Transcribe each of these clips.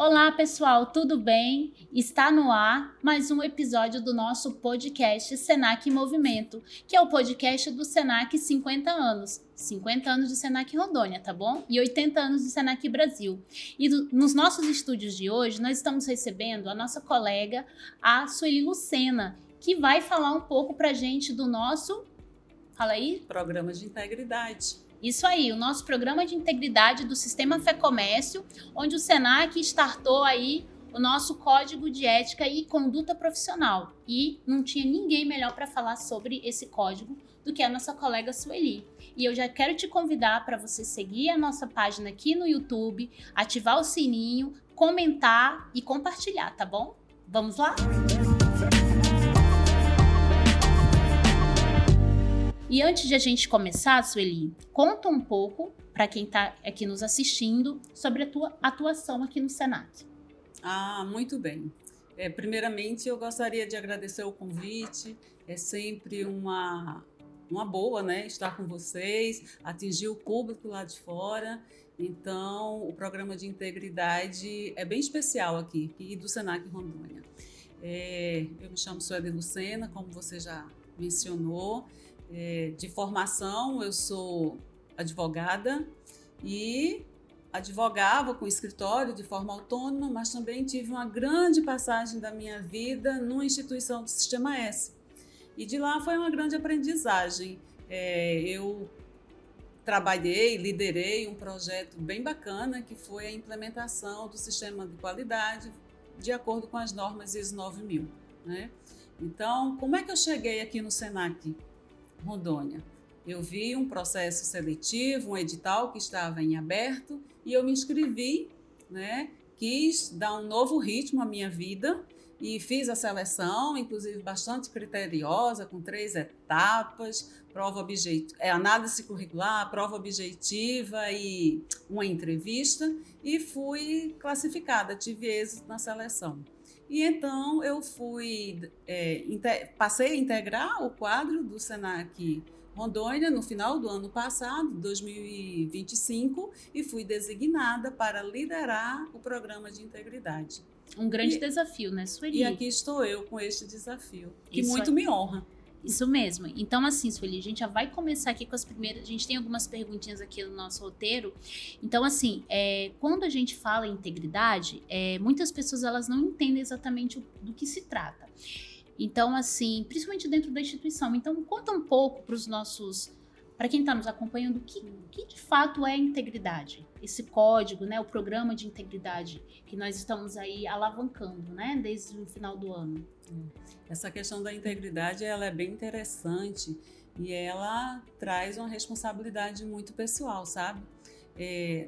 Olá, pessoal, tudo bem? Está no ar mais um episódio do nosso podcast Senac em Movimento, que é o podcast do Senac 50 anos. 50 anos de Senac Rondônia, tá bom? E 80 anos de Senac Brasil. E nos nossos estúdios de hoje, nós estamos recebendo a nossa colega, a Sueli Lucena, que vai falar um pouco pra gente do nosso... Fala aí. Programa de Integridade. Isso aí, o nosso programa de integridade do Sistema Fé Comércio, onde o Senac startou aí o nosso código de ética e conduta profissional. E não tinha ninguém melhor para falar sobre esse código do que a nossa colega Sueli. E eu já quero te convidar para você seguir a nossa página aqui no YouTube, ativar o sininho, comentar e compartilhar, tá bom? Vamos lá? E antes de a gente começar, Sueli, conta um pouco, para quem está aqui nos assistindo, sobre a tua atuação aqui no Senac. Muito bem. Primeiramente, eu gostaria de agradecer o convite. É sempre uma boa, né, estar com vocês, atingir o público lá de fora. Então, o programa de integridade é bem especial aqui do Senac Rondônia. Eu me chamo Sueli Lucena, como você já mencionou. De formação, eu sou advogada e advogava com escritório de forma autônoma, mas também tive uma grande passagem da minha vida numa instituição do Sistema S. E de lá foi uma grande aprendizagem. Eu trabalhei, liderei um projeto bem bacana, que foi a implementação do sistema de qualidade de acordo com as normas ISO 9000, né? Então, como é que eu cheguei aqui no Senac Rondônia? Eu vi um processo seletivo, um edital que estava em aberto e eu me inscrevi, né? Quis dar um novo ritmo à minha vida e fiz a seleção, inclusive bastante criteriosa, com 3 etapas, análise curricular, prova objetiva e uma entrevista, e fui classificada, tive êxito na seleção. E então eu passei a integrar o quadro do Senac Rondônia no final do ano passado, 2025, e fui designada para liderar o programa de integridade. Um grande desafio, né, Sueli? E aqui estou eu com este desafio, que Isso muito me honra. Isso mesmo. Então, assim, Sueli, a gente já vai começar aqui com as primeiras... A gente tem algumas perguntinhas aqui no nosso roteiro. Então, assim, quando a gente fala em integridade, muitas pessoas elas não entendem exatamente do que se trata. Então, assim, principalmente dentro da instituição. Então, conta um pouco para os nossos... Para quem está nos acompanhando, o que de fato é integridade? Esse código, né, o programa de integridade que nós estamos aí alavancando, né, desde o final do ano. Essa questão da integridade, ela é bem interessante e ela traz uma responsabilidade muito pessoal, sabe?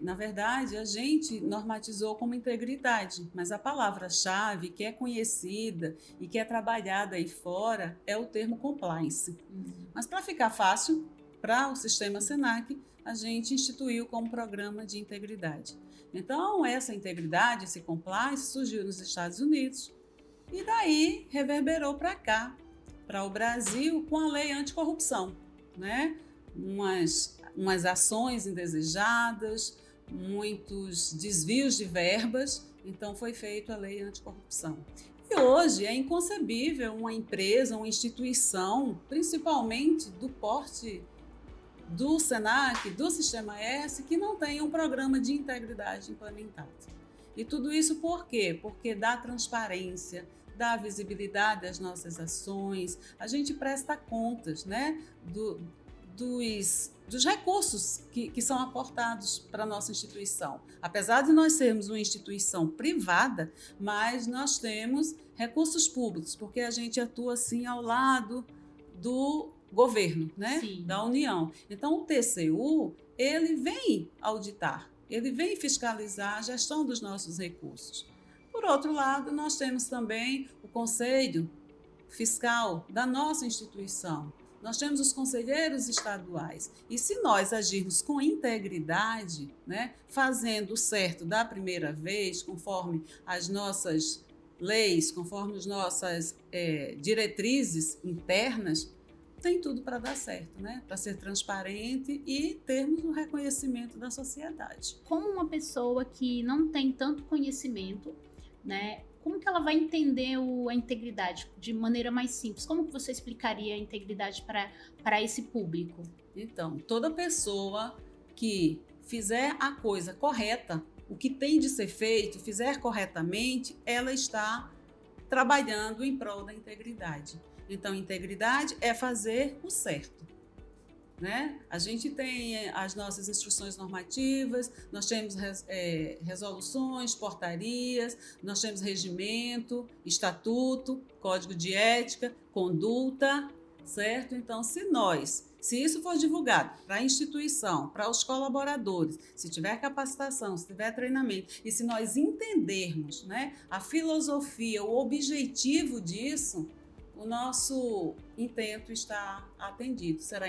Na verdade, a gente normatizou como integridade, mas a palavra-chave que é conhecida e que é trabalhada aí fora é o termo compliance. Mas para ficar fácil, para o sistema Senac, a gente instituiu como programa de integridade. Então, essa integridade, esse compliance, surgiu nos Estados Unidos e daí reverberou para cá, para o Brasil, com a lei anticorrupção, né? Umas ações indesejadas, muitos desvios de verbas, então foi feita a lei anticorrupção. E hoje é inconcebível uma empresa, uma instituição, principalmente do porte do Senac, do Sistema S, que não tenha um programa de integridade implementado. E tudo isso por quê? Porque dá transparência, dá visibilidade às nossas ações, a gente presta contas, né, dos recursos que são aportados para a nossa instituição. Apesar de nós sermos uma instituição privada, mas nós temos recursos públicos, porque a gente atua assim ao lado do governo, né? Sim. Da União. Então, o TCU, ele vem auditar, ele vem fiscalizar a gestão dos nossos recursos. Por outro lado, nós temos também o Conselho Fiscal da nossa instituição. Nós temos os conselheiros estaduais. E se nós agirmos com integridade, né, fazendo o certo da primeira vez, conforme as nossas leis, conforme as nossas diretrizes internas, tem tudo para dar certo, né? Para ser transparente e termos um reconhecimento da sociedade. Como uma pessoa que não tem tanto conhecimento, né? Como que ela vai entender a integridade de maneira mais simples? Como que você explicaria a integridade para esse público? Então, toda pessoa que fizer a coisa correta, o que tem de ser feito, fizer corretamente, ela está trabalhando em prol da integridade. Então, integridade é fazer o certo, né? A gente tem as nossas instruções normativas, nós temos resoluções, portarias, nós temos regimento, estatuto, código de ética, conduta, certo? Então, se isso for divulgado para a instituição, para os colaboradores, se tiver capacitação, se tiver treinamento, e se nós entendermos, né, a filosofia, o objetivo disso, o nosso intento está atendido, será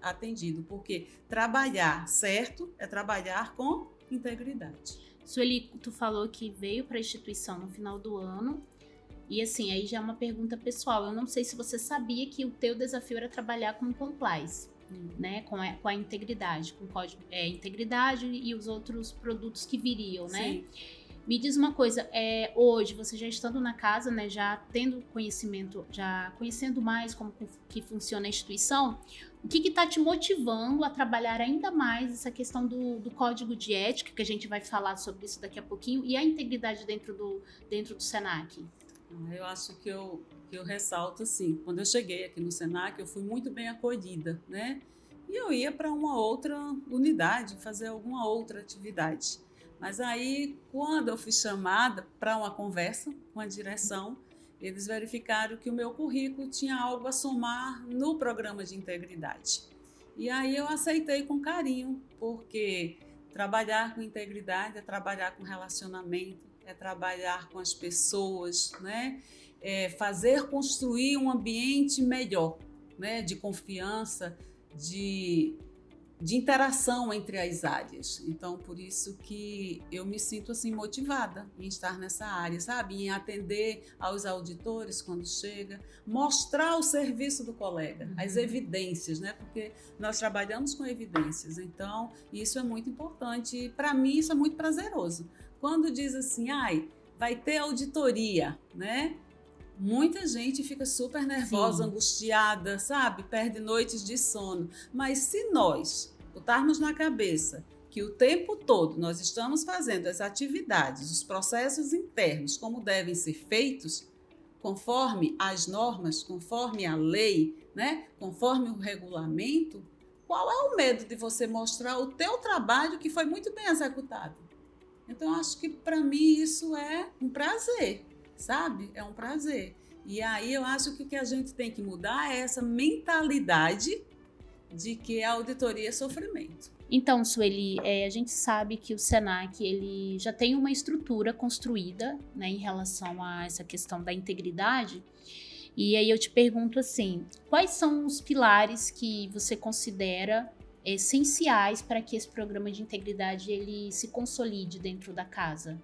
atendido, porque trabalhar certo é trabalhar com integridade. Sueli, tu falou que veio para a instituição no final do ano, e assim, aí já é uma pergunta pessoal. Eu não sei se você sabia que o teu desafio era trabalhar com compliance, né? Com a integridade, com código, integridade e os outros produtos que viriam, né? Sim. Me diz uma coisa, hoje, você já estando na casa, né, já tendo conhecimento, já conhecendo mais como que funciona a instituição, o que está te motivando a trabalhar ainda mais essa questão do código de ética, que a gente vai falar sobre isso daqui a pouquinho, e a integridade dentro do Senac? Eu acho que eu ressalto assim, quando eu cheguei aqui no Senac, eu fui muito bem acolhida, né? E eu ia para uma outra unidade, fazer alguma outra atividade. Mas aí, quando eu fui chamada para uma conversa com a direção, eles verificaram que o meu currículo tinha algo a somar no programa de integridade. E aí eu aceitei com carinho, porque trabalhar com integridade é trabalhar com relacionamento, é trabalhar com as pessoas, né? É construir um ambiente melhor, né? De confiança, de interação entre as áreas. Então, por isso que eu me sinto assim motivada em estar nessa área, sabe? Em atender aos auditores quando chega, mostrar o serviço do colega, as evidências, né? Porque nós trabalhamos com evidências. Então, isso é muito importante e para mim isso é muito prazeroso. Quando diz assim, vai ter auditoria, né? Muita gente fica super nervosa, Sim. angustiada, sabe? Perde noites de sono. Mas se nós botarmos na cabeça que o tempo todo nós estamos fazendo as atividades, os processos internos, como devem ser feitos, conforme as normas, conforme a lei, né? Conforme o regulamento, qual é o medo de você mostrar o teu trabalho que foi muito bem executado? Então, acho que para mim isso é um prazer. Sabe? É um prazer. E aí eu acho que o que a gente tem que mudar é essa mentalidade de que a auditoria é sofrimento. Então, Sueli, a gente sabe que o Senac ele já tem uma estrutura construída, né, em relação a essa questão da integridade. E aí eu te pergunto assim, quais são os pilares que você considera essenciais para que esse programa de integridade ele se consolide dentro da casa?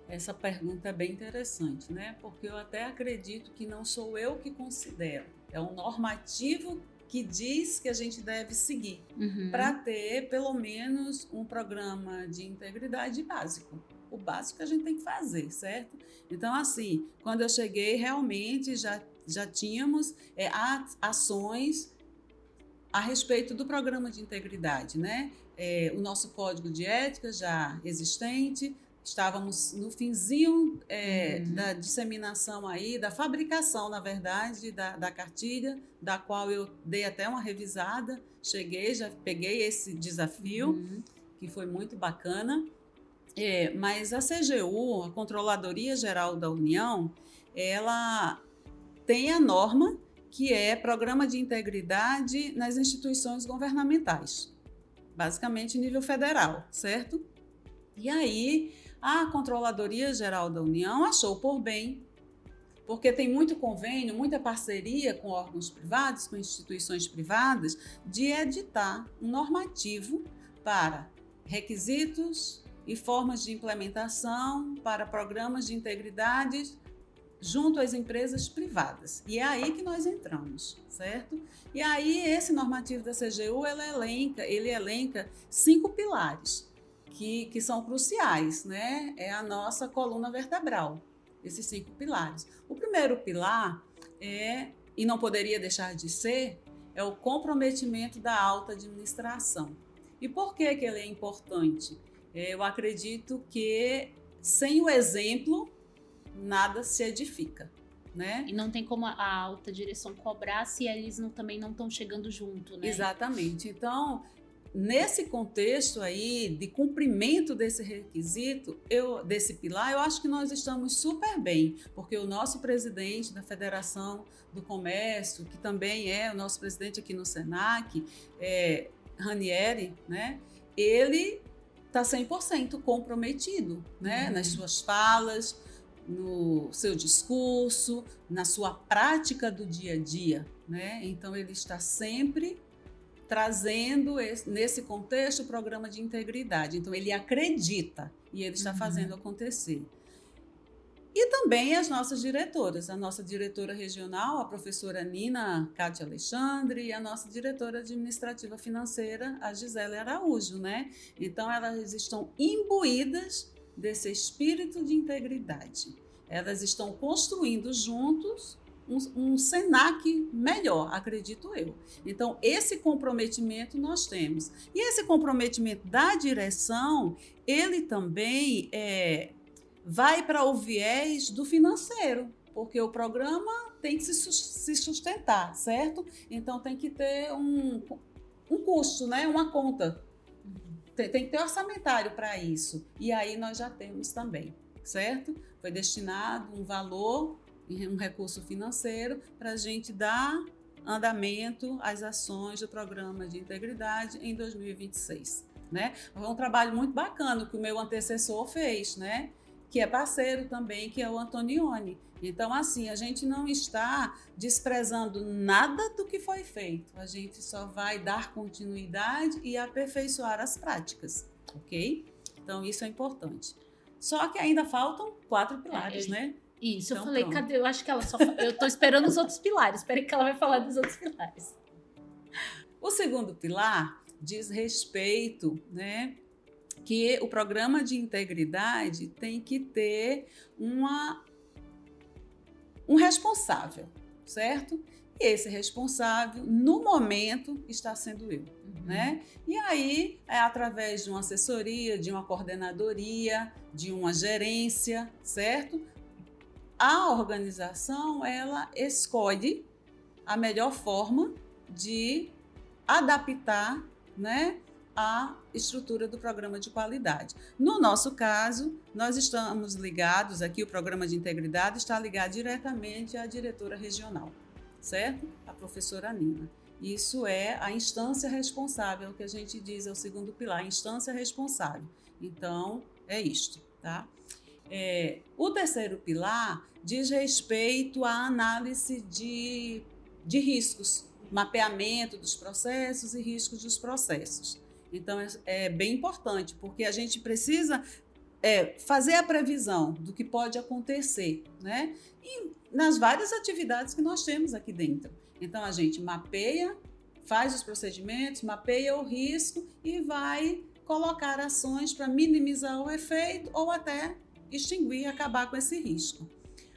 Essa pergunta é bem interessante, né? Porque eu até acredito que não sou eu que considero, é um normativo que diz que a gente deve seguir para ter pelo menos um programa de integridade básico. O básico que a gente tem que fazer, certo? Então, assim, quando eu cheguei, realmente já tínhamos ações a respeito do programa de integridade, né? O nosso código de ética já existente. Estávamos no finzinho da disseminação aí, da fabricação, na verdade, da cartilha, da qual eu dei até uma revisada. Cheguei, já peguei esse desafio, que foi muito bacana. Mas a CGU, a Controladoria Geral da União, ela tem a norma que é Programa de Integridade nas instituições governamentais, basicamente nível federal, certo? E aí, a Controladoria Geral da União achou por bem, porque tem muito convênio, muita parceria com órgãos privados, com instituições privadas, de editar um normativo para requisitos e formas de implementação para programas de integridade junto às empresas privadas. E é aí que nós entramos, certo? E aí esse normativo da CGU, ele elenca 5 pilares que são cruciais, né? É a nossa coluna vertebral, esses 5 pilares. O primeiro pilar e não poderia deixar de ser, é o comprometimento da alta administração. E por que que ele é importante? Eu acredito que sem o exemplo, nada se edifica, né? E não tem como a alta direção cobrar se eles também não estão chegando junto, né? Exatamente. Então, nesse contexto aí de cumprimento desse requisito, desse pilar, eu acho que nós estamos super bem, porque o nosso presidente da Federação do Comércio, que também é o nosso presidente aqui no Senac, Ranieri, né? Ele está 100% comprometido, né? Nas suas falas, no seu discurso, na sua prática do dia a dia, né? Então ele está sempre trazendo nesse contexto o programa de integridade. Então ele acredita e ele está fazendo acontecer. E também as nossas diretoras, a nossa diretora regional, a professora Nina Cátia Alexandre, e a nossa diretora administrativa financeira, a Gisele Araújo, né? Então elas estão imbuídas desse espírito de integridade. Elas estão construindo juntos um Senac melhor, acredito eu. Então, esse comprometimento nós temos. E esse comprometimento da direção, ele também vai para o viés do financeiro, porque o programa tem que se sustentar, certo? Então, tem que ter um custo, né? Uma conta. Tem que ter orçamentário para isso. E aí nós já temos também, certo? Foi destinado um valor, um recurso financeiro, para a gente dar andamento às ações do programa de integridade em 2026. Né? Foi um trabalho muito bacana que o meu antecessor fez, né? Que é parceiro também, que é o Antonioni. Então, assim, a gente não está desprezando nada do que foi feito. A gente só vai dar continuidade e aperfeiçoar as práticas, ok? Então, isso é importante. Só que ainda faltam 4 pilares, né? Isso, então, eu falei, pronto. cadê? Eu acho que ela só... Eu estou esperando os outros pilares. Espera que ela vai falar dos outros pilares. O segundo pilar diz respeito, né? Que o programa de integridade tem que ter um responsável, certo? E esse responsável, no momento, está sendo eu, né? E aí, é através de uma assessoria, de uma coordenadoria, de uma gerência, certo? A organização, ela escolhe a melhor forma de adaptar, né, a estrutura do programa de qualidade. No nosso caso, nós estamos ligados aqui, o programa de integridade está ligado diretamente à diretora regional, certo? A professora Nina. Isso é a instância responsável, que a gente diz, é o segundo pilar, a instância responsável. Então, é isto, tá? O terceiro pilar diz respeito à análise de riscos, mapeamento dos processos e riscos dos processos. Então, é bem importante, porque a gente precisa fazer a previsão do que pode acontecer, né? E nas várias atividades que nós temos aqui dentro. Então, a gente mapeia, faz os procedimentos, mapeia o risco e vai colocar ações para minimizar o efeito ou até extinguir, acabar com esse risco.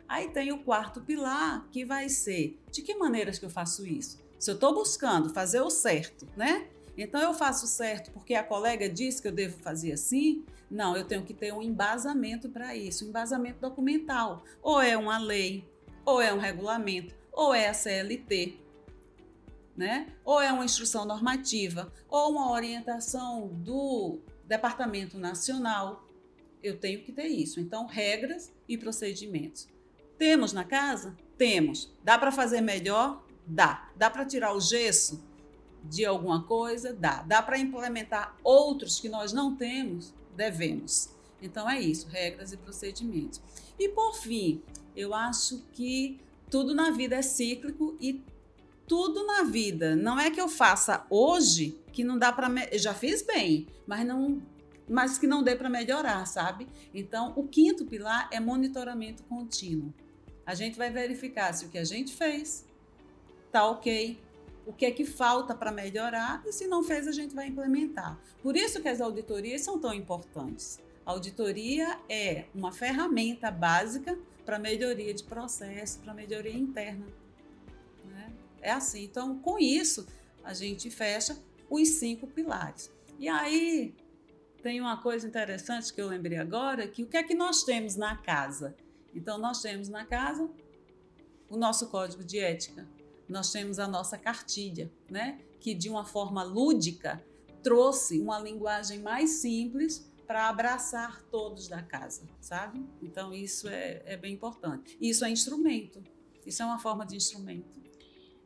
Aí tem o quarto pilar, que vai ser, de que maneiras que eu faço isso? Se eu estou buscando fazer o certo, né? Então, eu faço certo porque a colega disse que eu devo fazer assim? Não, eu tenho que ter um embasamento para isso, um embasamento documental. Ou é uma lei, ou é um regulamento, ou é a CLT, né? Ou é uma instrução normativa, ou uma orientação do Departamento Nacional. Eu tenho que ter isso. Então, regras e procedimentos. Temos na casa? Temos. Dá para fazer melhor? Dá. Dá para tirar o gesso de alguma coisa? Dá. Dá para implementar outros que nós não temos? Devemos. Então é isso, regras e procedimentos. E por fim, eu acho que tudo na vida é cíclico e tudo na vida. Não é que eu faça hoje que não dá para... Eu já fiz bem, mas que não dê para melhorar, sabe? Então, o quinto pilar é monitoramento contínuo. A gente vai verificar se o que a gente fez está ok, o que é que falta para melhorar, e se não fez, a gente vai implementar. Por isso que as auditorias são tão importantes. A auditoria é uma ferramenta básica para melhoria de processo, para melhoria interna, né? É assim. Então, com isso, a gente fecha os 5 pilares. E aí, tem uma coisa interessante que eu lembrei agora, que o que é que nós temos na casa? Então, nós temos na casa o nosso código de ética, nós temos a nossa cartilha, né? Que de uma forma lúdica trouxe uma linguagem mais simples para abraçar todos da casa, sabe? Então, isso é bem importante. Isso é instrumento, isso é uma forma de instrumento.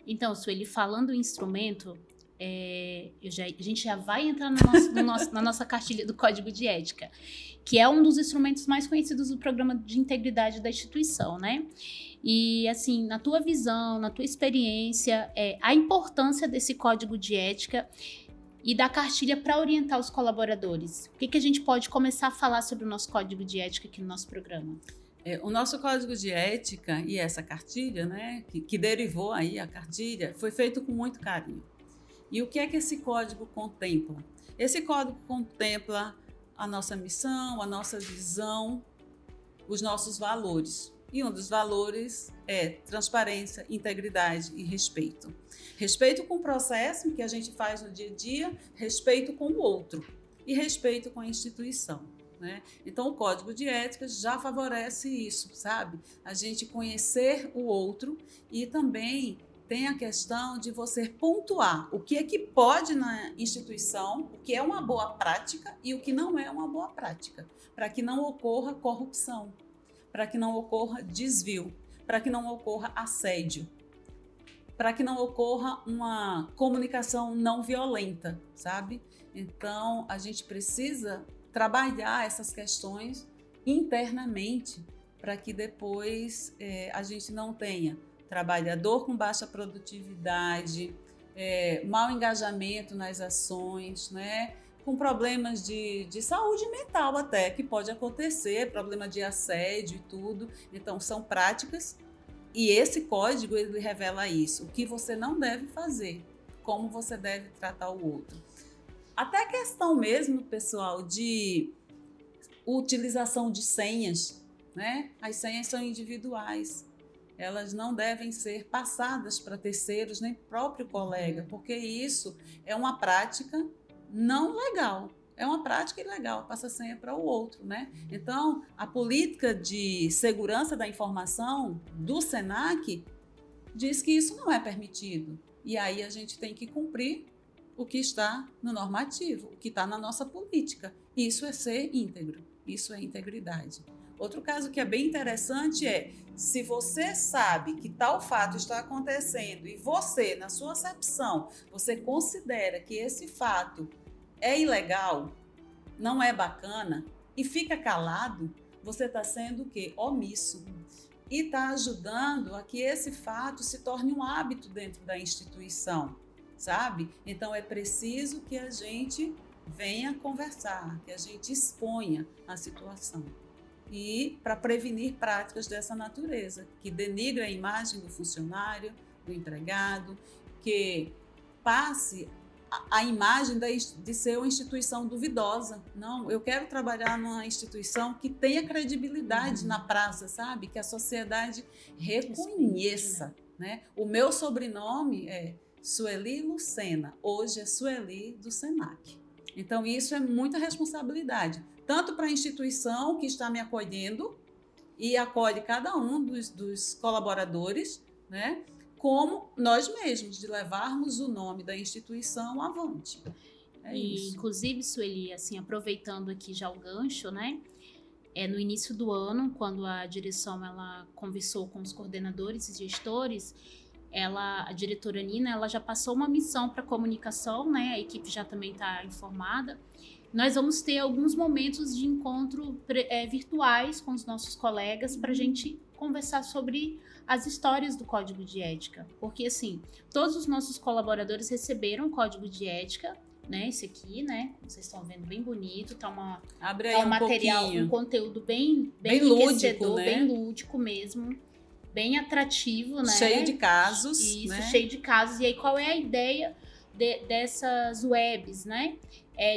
Então, Sueli, falando em instrumento, a gente já vai entrar na nossa cartilha do Código de Ética, que é um dos instrumentos mais conhecidos do programa de integridade da instituição, né? E, assim, na tua visão, na tua experiência, a importância desse Código de Ética e da cartilha para orientar os colaboradores. O que a gente pode começar a falar sobre o nosso Código de Ética aqui no nosso programa? O nosso Código de Ética e essa cartilha, né, que derivou aí a cartilha, foi feito com muito carinho. E o que é que esse código contempla? Esse código contempla a nossa missão, a nossa visão, os nossos valores. E um dos valores é transparência, integridade e respeito. Respeito com o processo que a gente faz no dia a dia, respeito com o outro e respeito com a instituição, né? Então, o Código de Ética já favorece isso, sabe? A gente conhecer o outro e também tem a questão de você pontuar o que é que pode na instituição, o que é uma boa prática e o que não é uma boa prática, para que não ocorra corrupção, para que não ocorra desvio, para que não ocorra assédio, para que não ocorra uma comunicação não violenta, sabe? Então, a gente precisa trabalhar essas questões internamente para que depois a gente não tenha trabalhador com baixa produtividade, mau engajamento nas ações, né? Com problemas de saúde mental até, que pode acontecer, problema de assédio e tudo. Então, são práticas e esse código ele revela isso, o que você não deve fazer, como você deve tratar o outro. Até a questão mesmo, pessoal, de utilização de senhas, né? As senhas são individuais. Elas não devem ser passadas para terceiros, nem próprio colega, porque isso é uma prática não legal. É uma prática ilegal, passa a senha para o outro, né? Então, a política de segurança da informação do SENAC diz que isso não é permitido. E aí a gente tem que cumprir o que está no normativo, o que está na nossa política. Isso é ser íntegro, isso é integridade. Outro caso que é bem interessante é, se você sabe que tal fato está acontecendo e você, na sua acepção, você considera que esse fato é ilegal, não é bacana e fica calado, você está sendo o quê? Omisso. E está ajudando a que esse fato se torne um hábito dentro da instituição, sabe? Então, é preciso que a gente venha conversar, que a gente exponha a situação. E para prevenir práticas dessa natureza, que denigra a imagem do funcionário, do empregado, que passe a imagem de ser uma instituição duvidosa. Não, eu quero trabalhar numa instituição que tenha credibilidade na praça, sabe? Que a sociedade reconheça, né? O meu sobrenome é Sueli Lucena, hoje é Sueli do SENAC. Então, isso é muita responsabilidade, tanto para a instituição que está me acolhendo e acolhe cada um dos colaboradores, né? Como nós mesmos, de levarmos o nome da instituição avante. Isso. Inclusive, Sueli, assim, aproveitando aqui já o gancho, né? No início do ano, quando a direção ela conversou com os coordenadores e gestores, a diretora Nina, ela já passou uma missão para comunicação, né? A equipe já também está informada. Nós vamos ter alguns momentos de encontro virtuais com os nossos colegas para a gente conversar sobre as histórias do Código de Ética. Porque, assim, todos os nossos colaboradores receberam o Código de Ética, né? Esse aqui, né? Vocês estão vendo, bem bonito. Abre aí um material, pouquinho. Um conteúdo bem lúdico, né? bem lúdico mesmo. bem atrativo, né? Cheio de casos. Isso, né? cheio de casos. E aí, qual é a ideia dessas webs, né?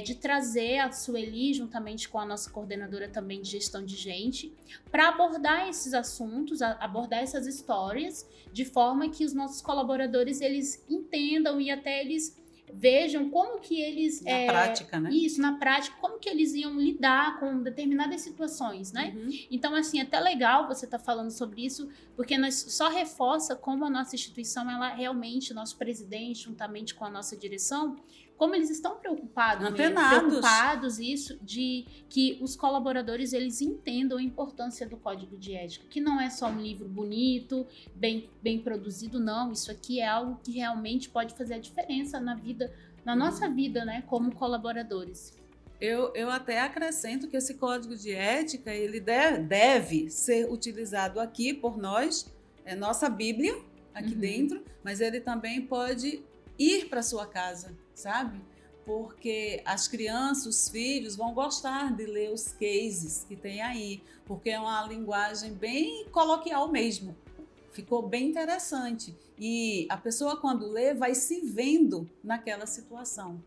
De trazer a Sueli, juntamente com a nossa coordenadora também de gestão de gente, para abordar esses assuntos, abordar essas histórias, de forma que os nossos colaboradores, eles entendam e até eles vejam como que eles... Na prática, né? Isso, na prática, como que eles iam lidar com determinadas situações, né? Uhum. Então, assim, é até legal você estar falando sobre isso, porque nós só reforça como a nossa instituição, ela realmente, nosso presidente, juntamente com a nossa direção, como eles estão preocupados, preocupados isso, de que os colaboradores, eles entendam a importância do Código de Ética, que não é só um livro bonito, bem produzido, não. Isso aqui é algo que realmente pode fazer a diferença na nossa vida, né, como colaboradores. Eu até acrescento que esse Código de Ética, ele deve ser utilizado aqui por nós, é nossa Bíblia aqui dentro, mas ele também pode ir para sua casa, sabe? Porque as crianças, os filhos vão gostar de ler os cases que tem aí, porque é uma linguagem bem coloquial mesmo. Ficou bem interessante. E a pessoa, quando lê, vai se vendo naquela situação.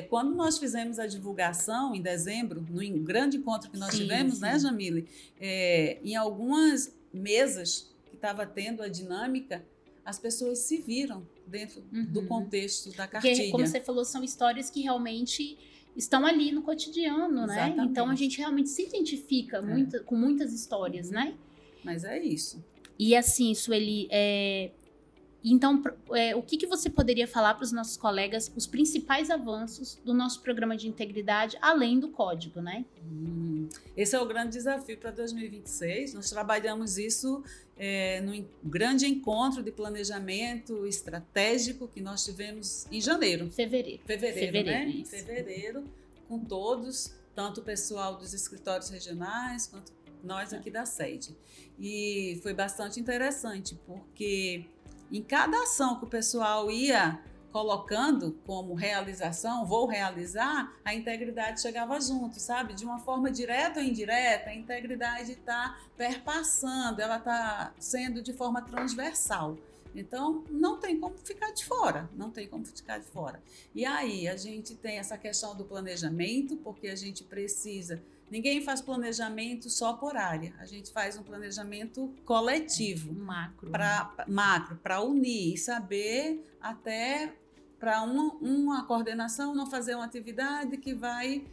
Quando nós fizemos a divulgação, em dezembro, no grande encontro que nós tivemos, né, Jamile? Em algumas mesas que estava tendo a dinâmica, as pessoas se viram dentro do contexto da cartilha. Porque, como você falou, são histórias que realmente estão ali no cotidiano, Exatamente. né? Então, a gente realmente se identifica com muitas histórias, né? Mas é isso. E assim, Sueli, então, o que você poderia falar para os nossos colegas, os principais avanços do nosso programa de integridade, além do código, né? Esse é o grande desafio para 2026. Nós trabalhamos isso no grande encontro de planejamento estratégico que nós tivemos em janeiro. Fevereiro, né? Em fevereiro, com todos, tanto o pessoal dos escritórios regionais, quanto nós aqui da sede. E foi bastante interessante, porque em cada ação que o pessoal ia colocando como realização, vou realizar, a integridade chegava junto, sabe? De uma forma direta ou indireta, a integridade está perpassando, ela está sendo de forma transversal. Então, não tem como ficar de fora, E aí, a gente tem essa questão do planejamento, porque a gente precisa... Ninguém faz planejamento só por área, a gente faz um planejamento coletivo. Macro. Para unir e saber até para uma coordenação não fazer uma atividade que vai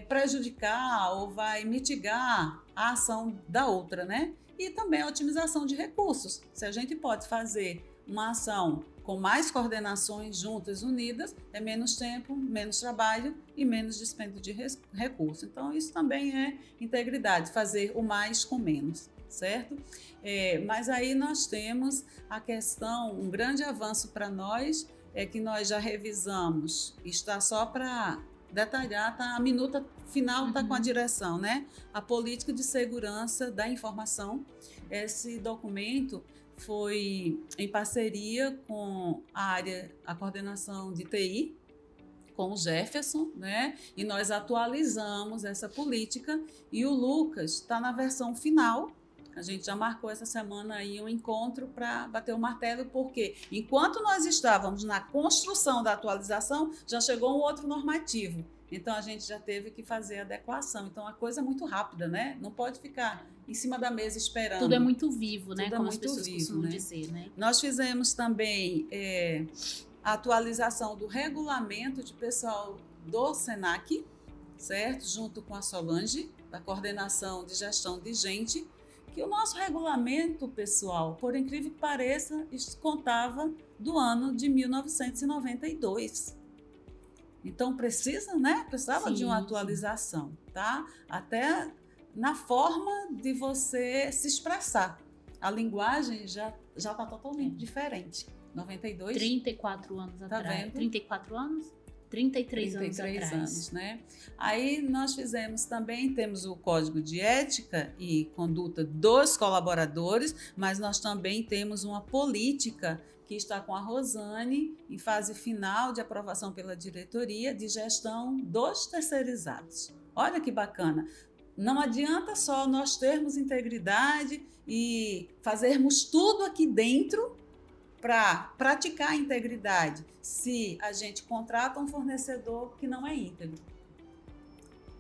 prejudicar ou vai mitigar a ação da outra, né? E também a otimização de recursos. Se a gente pode fazer uma ação com mais coordenações juntas, unidas, é menos tempo, menos trabalho e menos dispêndio de recurso. Então, isso também é integridade, fazer o mais com menos, certo? Mas aí nós temos a questão, um grande avanço para nós, é que nós já revisamos, está só para detalhar, tá? A minuta final está com a direção, né? A política de segurança da informação. Esse documento foi em parceria com a coordenação de TI, com o Jefferson, né? E nós atualizamos essa política e o Lucas está na versão final. A gente já marcou essa semana aí um encontro para bater o martelo, porque enquanto nós estávamos na construção da atualização, já chegou um outro normativo. Então, a gente já teve que fazer a adequação. Então, a coisa é muito rápida, né? Não pode ficar em cima da mesa esperando. Tudo é muito vivo, né? Tudo como é muito as pessoas vivo, costumam né? dizer, né? Nós fizemos também a atualização do regulamento de pessoal do SENAC, certo? Junto com a Solange, da Coordenação de Gestão de Gente, que o nosso regulamento, pessoal, por incrível que pareça, contava do ano de 1992. Então, precisava de uma atualização, tá? Até na forma de você se expressar. A linguagem já está totalmente diferente. 92. 34 anos tá atrás. Vendo? 34 anos? 33 anos atrás. Né? Aí nós temos o Código de Ética e Conduta dos Colaboradores, mas nós também temos uma política que está com a Rosane em fase final de aprovação pela diretoria de gestão dos terceirizados. Olha que bacana. não adianta só nós termos integridade e fazermos tudo aqui dentro para praticar a integridade, se a gente contrata um fornecedor que não é íntegro,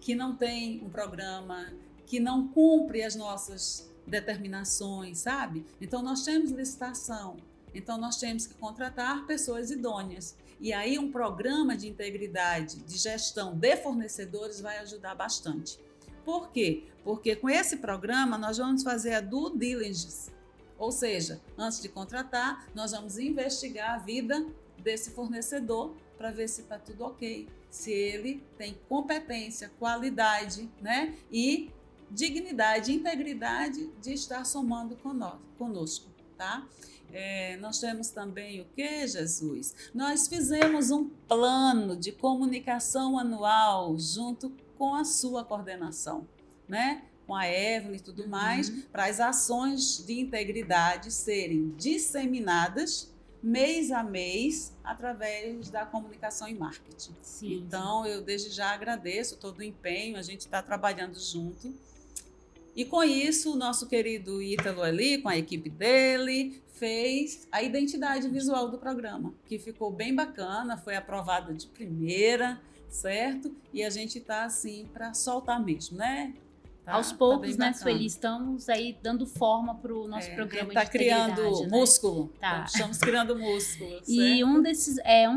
que não tem um programa, que não cumpre as nossas determinações, sabe? Então, nós temos licitação, então nós temos que contratar pessoas idôneas. E aí um programa de integridade, de gestão de fornecedores vai ajudar bastante. Por quê? Porque com esse programa nós vamos fazer a due diligence, ou seja, antes de contratar, nós vamos investigar a vida desse fornecedor para ver se está tudo ok, se ele tem competência, qualidade, né? E dignidade, integridade de estar somando conosco, tá? Nós temos também o que, Jesus? Nós fizemos um plano de comunicação anual junto com a sua coordenação, né? Com a Evelyn e tudo mais, para as ações de integridade serem disseminadas mês a mês através da comunicação e marketing. Sim. Então, eu desde já agradeço todo o empenho, a gente está trabalhando junto. E com isso, o nosso querido Ítalo ali, com a equipe dele, fez a identidade visual do programa, que ficou bem bacana, foi aprovada de primeira, certo? E a gente está assim para soltar mesmo, né? Aos poucos, né, Sueli, estamos aí dando forma para o nosso programa de integridade. Está criando músculo. Tá. Estamos criando músculo. E um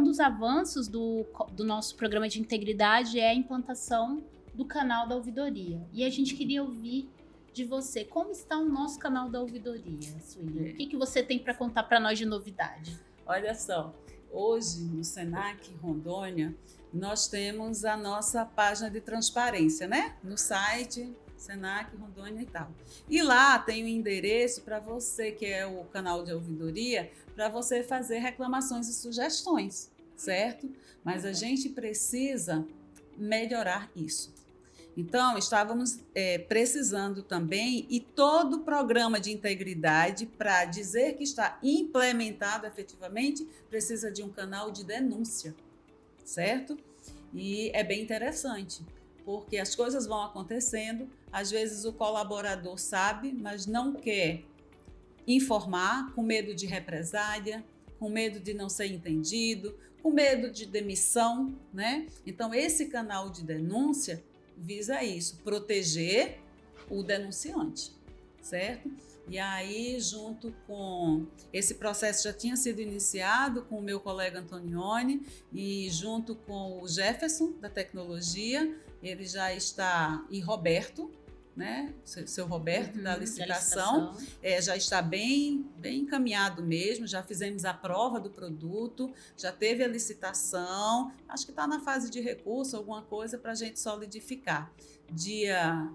dos avanços do nosso programa de integridade é a implantação do canal da ouvidoria. E a gente queria ouvir de você, como está o nosso canal da ouvidoria, Sueli? O que você tem para contar para nós de novidade? Olha só, hoje no Senac Rondônia, nós temos a nossa página de transparência, né? No site Senac Rondônia e tal. E lá tem o endereço para você, que é o canal de ouvidoria, para você fazer reclamações e sugestões, certo? Mas a gente precisa melhorar isso. Então, estávamos precisando também, e todo o programa de integridade, para dizer que está implementado efetivamente, precisa de um canal de denúncia, certo? E é bem interessante, porque as coisas vão acontecendo, às vezes o colaborador sabe, mas não quer informar, com medo de represália, com medo de não ser entendido, com medo de demissão, né? Então, esse canal de denúncia visa isso, proteger o denunciante, certo? E aí, junto com esse processo já tinha sido iniciado com o meu colega Antonioni e junto com o Jefferson da tecnologia, ele já está, e Roberto, né? Seu Roberto da licitação, já está bem encaminhado mesmo, já fizemos a prova do produto, já teve a licitação, acho que está na fase de recurso, alguma coisa para a gente solidificar. Dia,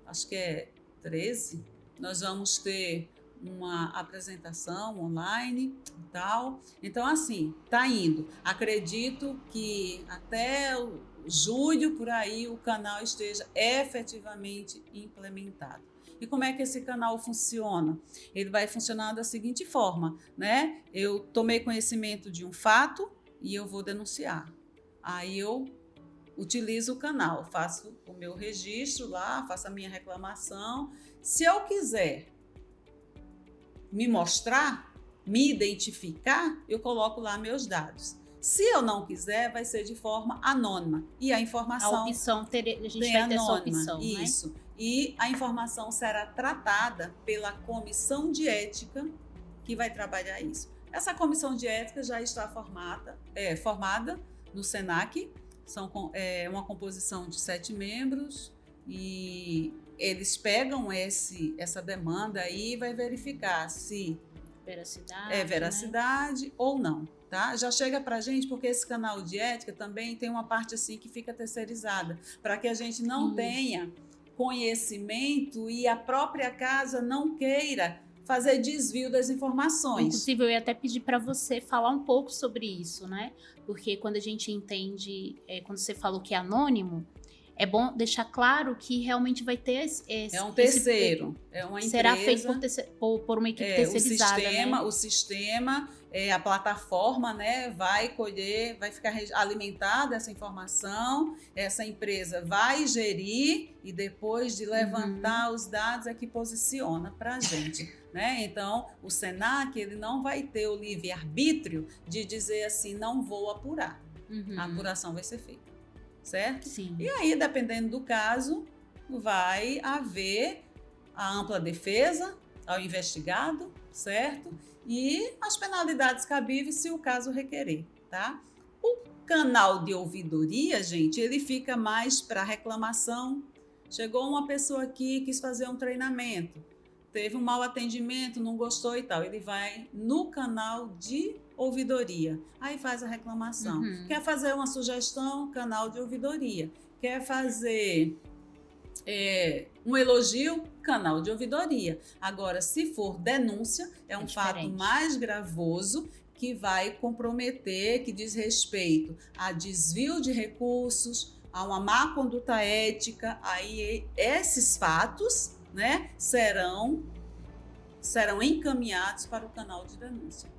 acho que é 13, nós vamos ter uma apresentação online e tal. Então, assim, está indo. Acredito que até julho, por aí, o canal esteja efetivamente implementado. E como é que esse canal funciona? Ele vai funcionar da seguinte forma, né? Eu tomei conhecimento de um fato e eu vou denunciar. Aí eu utilizo o canal, faço o meu registro lá, faço a minha reclamação. Se eu quiser me mostrar, me identificar, eu coloco lá meus dados. Se eu não quiser, vai ser de forma anônima. E a informação... A opção, a gente vai ter essa opção, isso. Né? E a informação será tratada pela comissão de ética que vai trabalhar isso. Essa comissão de ética já está formada no Senac. Uma composição de 7 membros e eles pegam essa demanda aí e vai verificar se é veracidade, né? Ou não. Tá? Já chega para a gente, porque esse canal de ética também tem uma parte assim que fica terceirizada, para que a gente não tenha conhecimento e a própria casa não queira fazer desvio das informações. Inclusive, eu ia até pedir para você falar um pouco sobre isso, né? Porque quando a gente entende, quando você falou que é anônimo, é bom deixar claro que realmente vai ter É um terceiro, é uma empresa. Será feito por uma equipe terceirizada, O sistema, a plataforma, né, vai colher, vai ficar alimentada essa informação, essa empresa vai gerir e depois de levantar os dados é que posiciona para a gente. Né? Então, o Senac ele não vai ter o livre-arbítrio de dizer assim, não vou apurar. A apuração vai ser feita, certo? Sim. E aí, dependendo do caso, vai haver a ampla defesa ao investigado, certo? E as penalidades cabíveis se o caso requerer, tá? O canal de ouvidoria, gente, ele fica mais para reclamação. Chegou uma pessoa aqui, quis fazer um treinamento, teve um mau atendimento, não gostou e tal. Ele vai no canal de ouvidoria, aí faz a reclamação. Quer fazer uma sugestão, canal de ouvidoria. Quer fazer um elogio, canal de ouvidoria. Agora, se for denúncia, é um fato mais gravoso que vai comprometer, que diz respeito a desvio de recursos, a uma má conduta ética. Aí esses fatos, né, serão encaminhados para o canal de denúncia.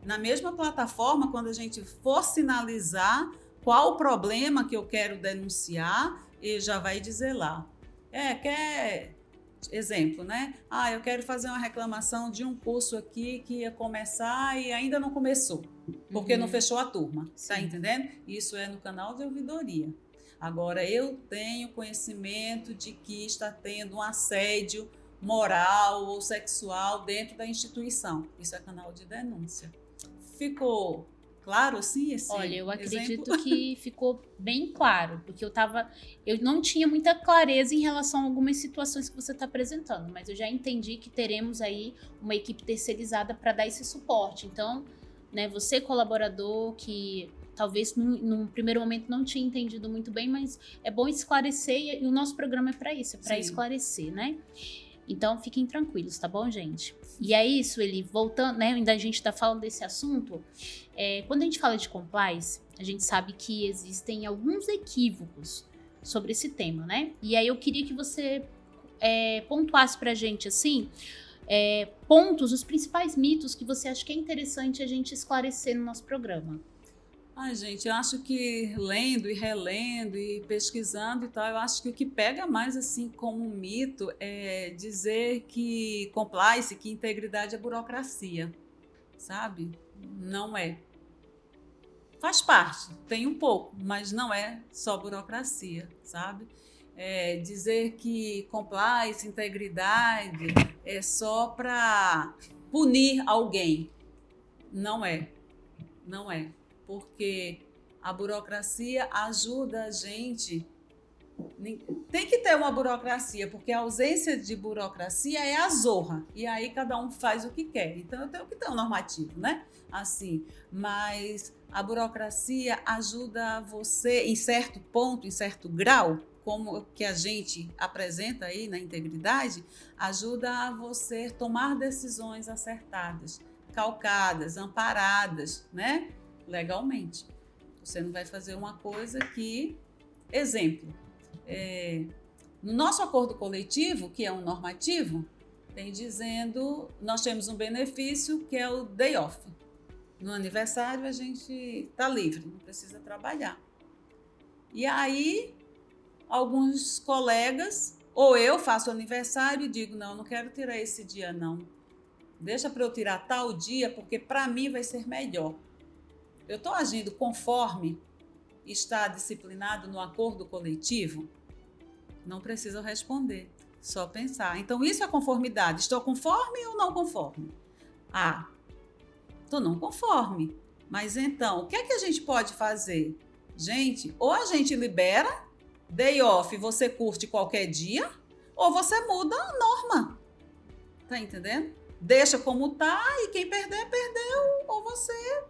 Na mesma plataforma, quando a gente for sinalizar qual o problema que eu quero denunciar, ele já vai dizer lá. Exemplo, né? Eu quero fazer uma reclamação de um curso aqui que ia começar e ainda não começou, porque não fechou a turma. Tá entendendo? Isso é no canal de ouvidoria. Agora, eu tenho conhecimento de que está tendo um assédio moral ou sexual dentro da instituição. Isso é canal de denúncia. Ficou claro assim esse Olha, eu acredito exemplo? que ficou bem claro, porque eu não tinha muita clareza em relação a algumas situações que você está apresentando, mas eu já entendi que teremos aí uma equipe terceirizada para dar esse suporte. Então, né, você colaborador que talvez num primeiro momento não tinha entendido muito bem, mas é bom esclarecer e o nosso programa é para isso, é para esclarecer, né? Então, fiquem tranquilos, tá bom, gente? E é isso, Sueli, voltando, né, ainda a gente tá falando desse assunto, quando a gente fala de compliance, a gente sabe que existem alguns equívocos sobre esse tema, né? E aí eu queria que você pontuasse pra gente, assim, pontos, os principais mitos que você acha que é interessante a gente esclarecer no nosso programa. Gente, eu acho que lendo e relendo e pesquisando e tal, eu acho que o que pega mais assim como um mito é dizer que compliance, que integridade é burocracia, sabe? Não é. Faz parte, tem um pouco, mas não é só burocracia, sabe? Dizer que compliance, integridade é só para punir alguém. Não é. Não é. Porque a burocracia ajuda a gente. Tem que ter uma burocracia, porque a ausência de burocracia é a zorra. E aí cada um faz o que quer. Então eu tenho que ter um normativo, né? Assim, mas a burocracia ajuda você, em certo ponto, em certo grau, como que a gente apresenta aí na integridade, ajuda a você tomar decisões acertadas, calcadas, amparadas, né? Legalmente. Você não vai fazer uma coisa que... Exemplo, no nosso acordo coletivo, que é um normativo, tem dizendo, nós temos um benefício que é o day off. No aniversário a gente está livre, não precisa trabalhar. E aí, alguns colegas, ou eu faço aniversário e digo, não quero tirar esse dia não. Deixa para eu tirar tal dia, porque para mim vai ser melhor. Eu estou agindo conforme está disciplinado no acordo coletivo? Não precisa responder, só pensar. Então, isso é conformidade. Estou conforme ou não conforme? Estou não conforme. Mas então, o que é que a gente pode fazer? Gente, ou a gente libera, day off, você curte qualquer dia, ou você muda a norma. Tá entendendo? Deixa como tá e quem perder, perdeu, ou você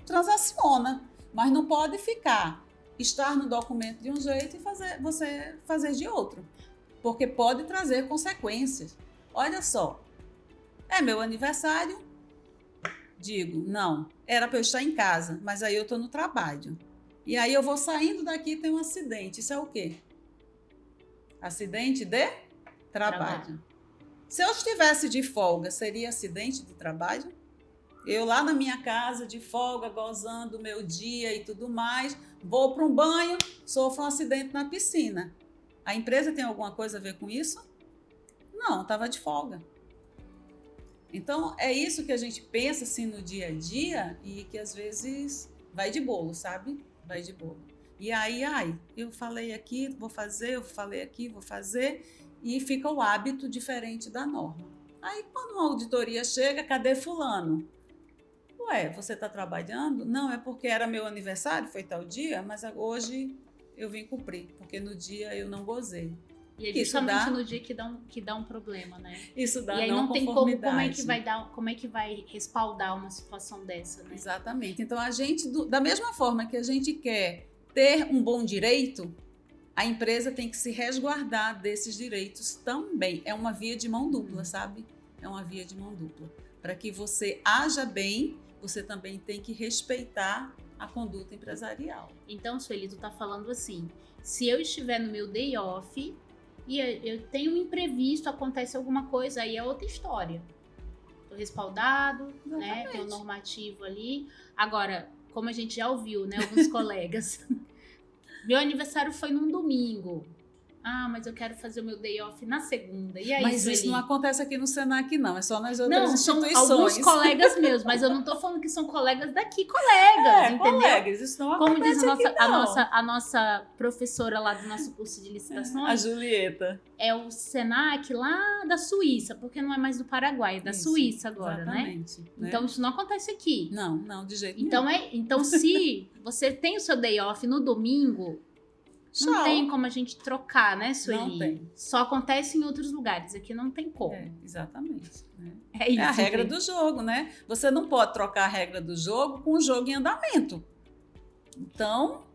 transaciona, mas não pode estar no documento de um jeito e você fazer de outro, porque pode trazer consequências. Olha só, é meu aniversário, digo, não, era para eu estar em casa, mas aí eu estou no trabalho. E aí eu vou saindo daqui e tem um acidente. Isso é o quê? Acidente de trabalho. Se eu estivesse de folga, seria acidente de trabalho? Eu lá na minha casa, de folga, gozando o meu dia e tudo mais, vou para um banho, sofro um acidente na piscina. A empresa tem alguma coisa a ver com isso? Não, estava de folga. Então, é isso que a gente pensa assim no dia a dia e que às vezes vai de bolo, sabe? Vai de bolo. E aí, eu falei aqui, vou fazer, eu falei aqui, vou fazer, e fica o hábito diferente da norma. Aí, quando uma auditoria chega, cadê fulano? Ué, você está trabalhando? Não, é porque era meu aniversário, foi tal dia, mas hoje eu vim cumprir, porque no dia eu não gozei. E é justamente no dia que dá um problema, né? Isso dá e aí não tem como é que vai respaldar uma situação dessa, né? Exatamente. Então a gente, da mesma forma que a gente quer ter um bom direito, a empresa tem que se resguardar desses direitos também. É uma via de mão dupla, sabe? É uma via de mão dupla. Para que você haja bem, você também tem que respeitar a conduta empresarial. Então, Sueli, tu tá falando assim, se eu estiver no meu day off e eu tenho um imprevisto, acontece alguma coisa, aí é outra história. Tô respaldado, né? Tem um normativo ali. Agora, como a gente já ouviu, né? Alguns colegas. Meu aniversário foi num domingo. Ah, mas eu quero fazer o meu day off na segunda. E aí, mas isso não acontece aqui no Senac, não. É só nas outras instituições. Não, são alguns colegas meus, mas eu não tô falando que são colegas daqui, colegas, entendeu? Colegas, isso não acontece. Como diz aqui, não. a nossa professora lá do nosso curso de licitações. A Julieta. É o Senac lá da Suíça, porque não é mais do Paraguai, é da Suíça agora, exatamente, né? Então isso não acontece aqui. Não, de jeito nenhum. Então se você tem o seu day off no domingo, não tem como a gente trocar, né, Sueli? Não tem. Só acontece em outros lugares. Aqui não tem como. Exatamente. Né? É isso. É a regra do jogo, né? Você não pode trocar a regra do jogo com o jogo em andamento. Então,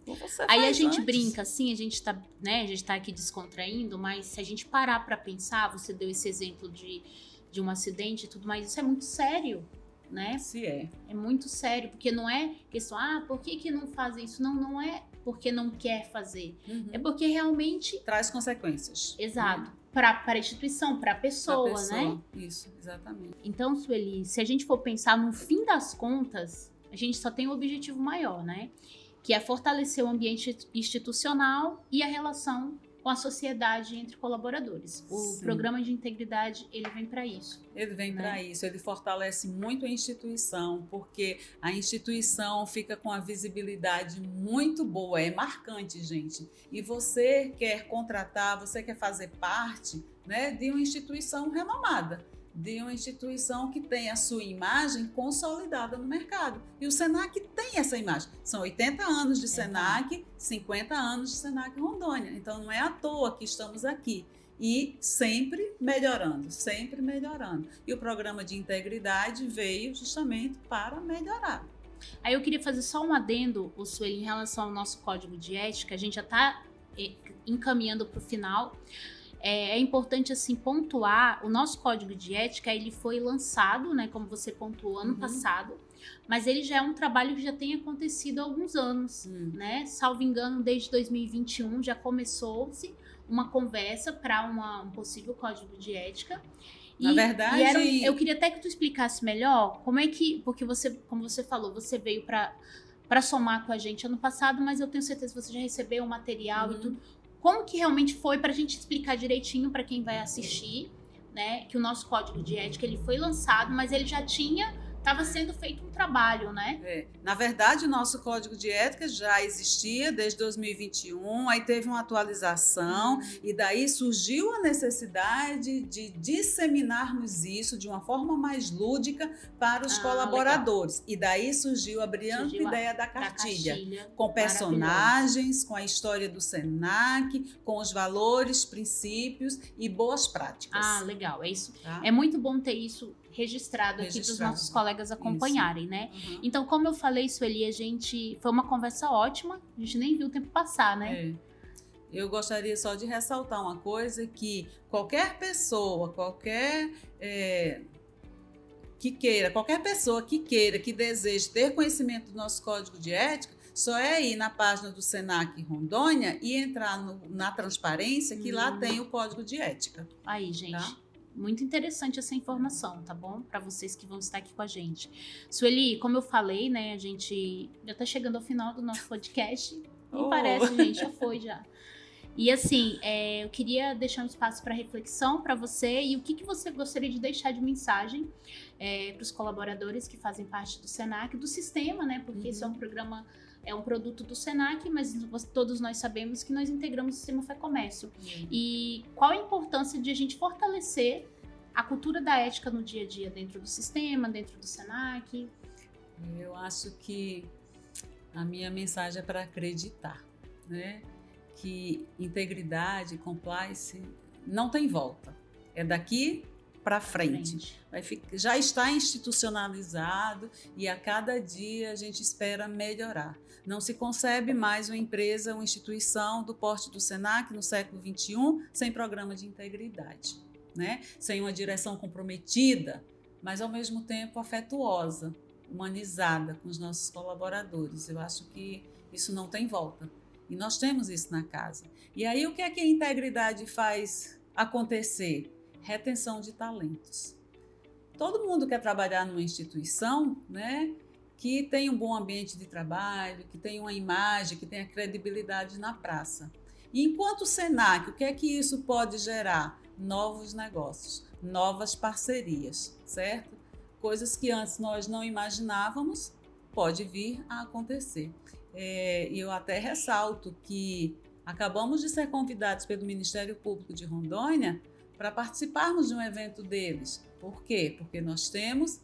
você aí a gente antes. brinca, assim, a gente tá aqui descontraindo, mas se a gente parar para pensar, você deu esse exemplo de um acidente e tudo mais, isso é muito sério, né? Se é. É muito sério, porque não é questão, por que não fazem isso? Não é porque não quer fazer. É porque realmente... traz consequências. Exato. Para a instituição, para a pessoa, né? Isso, exatamente. Então, Sueli, se a gente for pensar no fim das contas, a gente só tem um objetivo maior, né? Que é fortalecer o ambiente institucional e a relação com a sociedade entre colaboradores. O programa de integridade, ele vem para isso. Ele vem para isso, ele fortalece muito a instituição, porque a instituição fica com a visibilidade muito boa, é marcante, gente. E você quer contratar, você quer fazer parte, né, de uma instituição renomada, de uma instituição que tem a sua imagem consolidada no mercado. E o Senac tem essa imagem. São 80 anos de Senac, 50 anos de Senac Rondônia. Então, não é à toa que estamos aqui. E sempre melhorando, sempre melhorando. E o programa de integridade veio justamente para melhorar. Aí eu queria fazer só um adendo, Sueli, em relação ao nosso código de ética. A gente já está encaminhando para o final. É importante, assim, pontuar, o nosso código de ética, ele foi lançado, né, como você pontuou, ano passado, mas ele já é um trabalho que já tem acontecido há alguns anos, né, salvo engano, desde 2021 já começou-se uma conversa para um possível código de ética. Na verdade... eu queria até que tu explicasse melhor como é que, porque você, como você falou, você veio para somar com a gente ano passado, mas eu tenho certeza que você já recebeu o material e tudo. Como que realmente foi, para a gente explicar direitinho para quem vai assistir, né? Que o nosso código de ética ele foi lançado, mas ele já estava sendo feito um trabalho, né? Na verdade, o nosso código de ética já existia desde 2021, aí teve uma atualização e daí surgiu a necessidade de disseminarmos isso de uma forma mais lúdica para os colaboradores. Legal. E daí surgiu a brilhante ideia da cartilha com personagens, com a história do Senac, com os valores, princípios e boas práticas. Legal, é isso. Tá? É muito bom ter isso registrado aqui para os nossos colegas acompanharem, né? Então, como eu falei, Sueli, foi uma conversa ótima, a gente nem viu o tempo passar, né? Eu gostaria só de ressaltar uma coisa, que qualquer pessoa, qualquer pessoa que queira, que deseje ter conhecimento do nosso código de ética, Só é ir na página do Senac Rondônia e entrar na transparência, que lá tem o código de ética. Aí, gente. Tá? Muito interessante essa informação, tá bom? Para vocês que vão estar aqui com a gente. Sueli, como eu falei, né, a gente já tá chegando ao final do nosso podcast. Nem parece, gente, já foi já. E assim, eu queria deixar um espaço para reflexão para você e o que você gostaria de deixar de mensagem para os colaboradores que fazem parte do Senac, do sistema, né? Porque esse é um programa, é um produto do Senac, mas todos nós sabemos que nós integramos o sistema Fé Comércio. E qual a importância de a gente fortalecer a cultura da ética no dia a dia dentro do sistema, dentro do Senac? Eu acho que a minha mensagem é para acreditar, né? Que integridade, compliance não tem volta. É daqui para frente. Já está institucionalizado e a cada dia a gente espera melhorar. Não se concebe mais uma empresa, uma instituição do porte do Senac no século XXI sem programa de integridade, né? Sem uma direção comprometida, mas ao mesmo tempo afetuosa, humanizada com os nossos colaboradores. Eu acho que isso não tem volta. E nós temos isso na casa. E aí o que é que a integridade faz acontecer? Retenção de talentos. Todo mundo quer trabalhar numa instituição, né, que tem um bom ambiente de trabalho, que tem uma imagem, que tenha credibilidade na praça. E enquanto o Senac, o que é que isso pode gerar? Novos negócios, novas parcerias, certo? Coisas que antes nós não imaginávamos, pode vir a acontecer. E eu até ressalto que acabamos de ser convidados pelo Ministério Público de Rondônia para participarmos de um evento deles. Por quê? Porque nós temos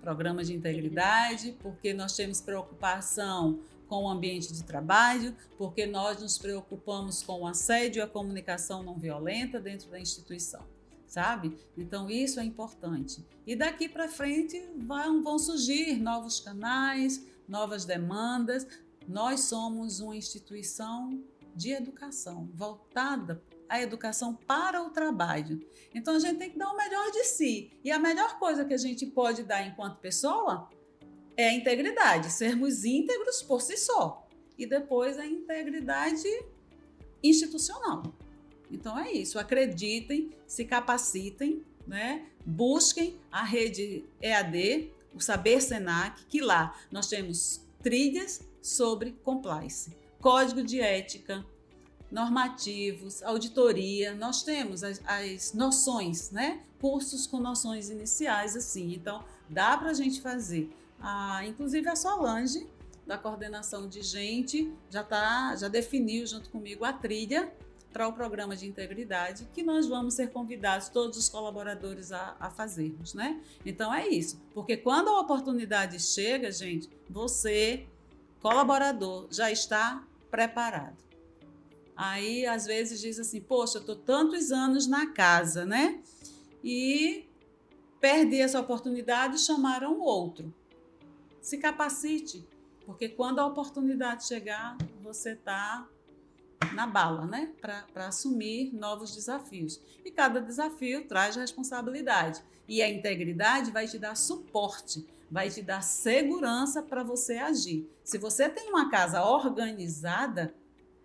programa de integridade, porque nós temos preocupação com o ambiente de trabalho, porque nós nos preocupamos com o assédio e a comunicação não violenta dentro da instituição, sabe? Então isso é importante. E daqui para frente vão surgir novos canais, novas demandas. Nós somos uma instituição de educação, voltada à educação para o trabalho. Então, a gente tem que dar o melhor de si. E a melhor coisa que a gente pode dar enquanto pessoa é a integridade, sermos íntegros por si só. E depois a integridade institucional. Então, é isso. Acreditem, se capacitem, né? Busquem a rede EAD, o Saber Senac, que lá nós temos trilhas sobre compliance, código de ética, normativos, auditoria, nós temos as noções, né? Cursos com noções iniciais, assim, então dá para a gente fazer. Inclusive a Solange, da coordenação de gente, já definiu junto comigo a trilha para o programa de integridade, que nós vamos ser convidados, todos os colaboradores, a fazermos, né? Então é isso, porque quando a oportunidade chega, gente, você, colaborador, já está preparado. Aí, às vezes, diz assim, poxa, eu estou tantos anos na casa, né? E perdi essa oportunidade e chamaram outro. Se capacite, porque quando a oportunidade chegar, você está na bala, né? Para assumir novos desafios. E cada desafio traz responsabilidade. E a integridade vai te dar suporte, vai te dar segurança para você agir. Se você tem uma casa organizada,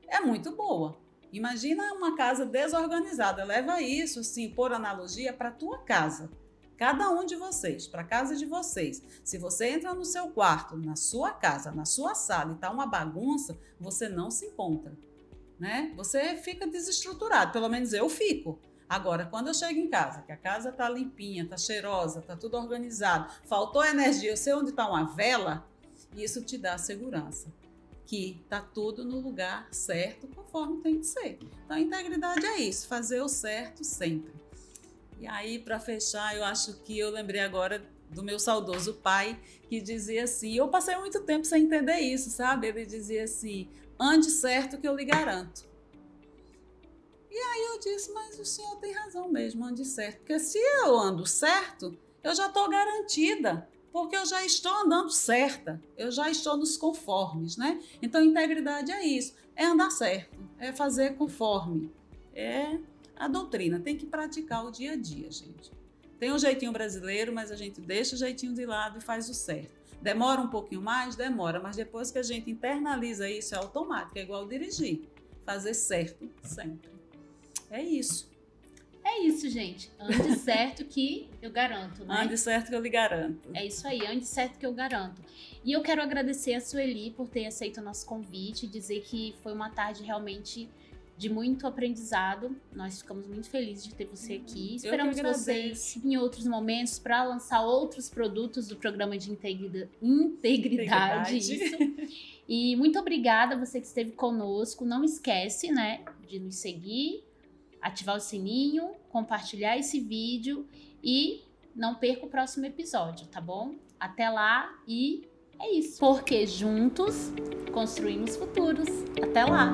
é muito boa. Imagina uma casa desorganizada. Leva isso, assim, por analogia, para a tua casa. Cada um de vocês, para a casa de vocês. Se você entra no seu quarto, na sua casa, na sua sala e está uma bagunça, você não se encontra, né? Você fica desestruturado, pelo menos eu fico. Agora, quando eu chego em casa, que a casa está limpinha, está cheirosa, está tudo organizado, faltou energia, eu sei onde está uma vela, isso te dá segurança, que está tudo no lugar certo, conforme tem que ser. Então, a integridade é isso, fazer o certo sempre. E aí, para fechar, eu acho que eu lembrei agora do meu saudoso pai, que dizia assim, eu passei muito tempo sem entender isso, sabe? Ele dizia assim, ande certo que eu lhe garanto. E aí eu disse, mas o senhor tem razão mesmo, ande certo. Porque se eu ando certo, eu já estou garantida, porque eu já estou andando certa, eu já estou nos conformes, né? Então, integridade é isso, é andar certo, é fazer conforme, é a doutrina, tem que praticar o dia a dia, gente. Tem um jeitinho brasileiro, mas a gente deixa o jeitinho de lado e faz o certo. Demora um pouquinho mais? Demora, mas depois que a gente internaliza isso, é automático, é igual dirigir. Fazer certo sempre. É isso. É isso, gente. Ande certo que eu garanto, né? Ande certo que eu lhe garanto. É isso aí, ande certo que eu garanto. E eu quero agradecer a Sueli por ter aceito o nosso convite, dizer que foi uma tarde realmente de muito aprendizado. Nós ficamos muito felizes de ter você aqui. Esperamos você em outros momentos para lançar outros produtos do programa de integridade. Isso. E muito obrigada a você que esteve conosco. Não esquece, né, de nos seguir, ativar o sininho, compartilhar esse vídeo e não perca o próximo episódio, tá bom? Até lá e é isso. Porque juntos construímos futuros. Até lá!